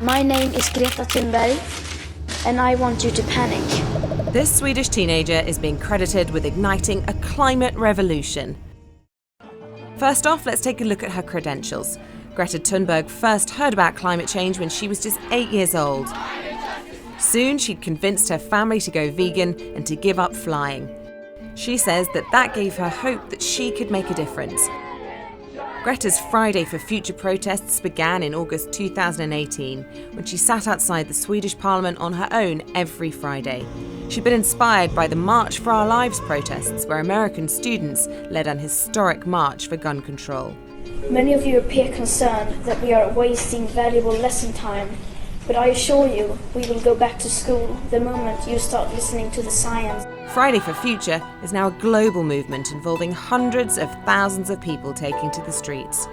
My name is Greta Thunberg, and I want you to panic. This Swedish teenager is being credited with igniting a climate revolution. First off, let's take a look at her credentials. Greta Thunberg first heard about climate change when she was just 8 years old. Soon, she'd convinced her family to go vegan and to give up flying. She says that gave her hope that she could make a difference. Greta's Friday for Future protests began in August 2018, when she sat outside the Swedish Parliament on her own every Friday. She'd been inspired by the March for Our Lives protests, where American students led an historic march for gun control. Many of you appear concerned that we are wasting valuable lesson time, but I assure you we will go back to school the moment you start listening to the science. Friday for Future is now a global movement involving hundreds of thousands of people taking to the streets.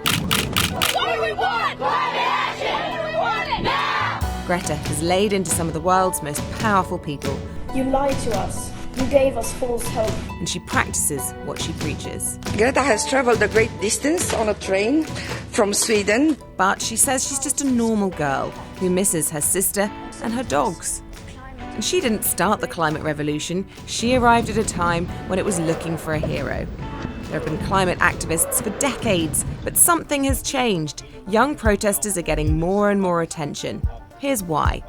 What do we want? Climate action! We want it now! Greta has laid into some of the world's most powerful people. You lied to us. You gave us false hope. And she practices what she preaches. Greta has traveled a great distance on a train from Sweden. But she says she's just a normal girl who misses her sister and her dogs. And she didn't start the climate revolution. She arrived at a time when it was looking for a hero. There have been climate activists for decades, but something has changed. Young protesters are getting more and more attention. Here's why.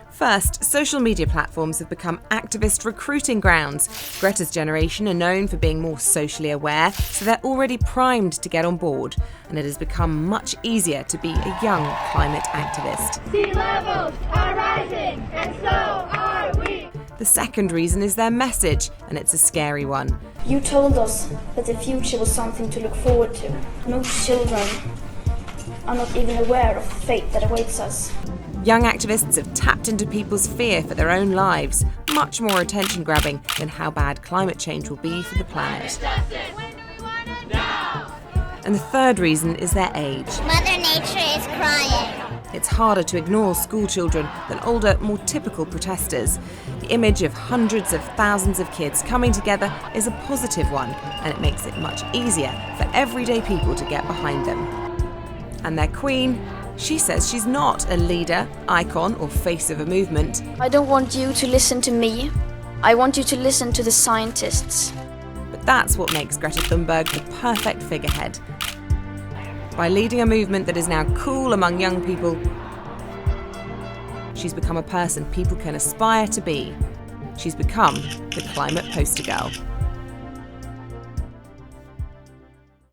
First, social media platforms have become activist recruiting grounds. Greta's generation are known for being more socially aware, so they're already primed to get on board, and it has become much easier to be a young climate activist. Sea levels are rising, and so are we. The second reason is their message, and it's a scary one. You told us that the future was something to look forward to. Most children are not even aware of the fate that awaits us. Young activists have tapped into people's fear for their own lives, much more attention-grabbing than how bad climate change will be for the planet. And the third reason is their age. Mother Nature is crying. It's harder to ignore school children than older, more typical protesters. The image of hundreds of thousands of kids coming together is a positive one, and it makes it much easier for everyday people to get behind them. And their queen? She says she's not a leader, icon, or face of a movement. I don't want you to listen to me. I want you to listen to the scientists. But that's what makes Greta Thunberg the perfect figurehead. By leading a movement that is now cool among young people, she's become a person people can aspire to be. She's become the climate poster girl.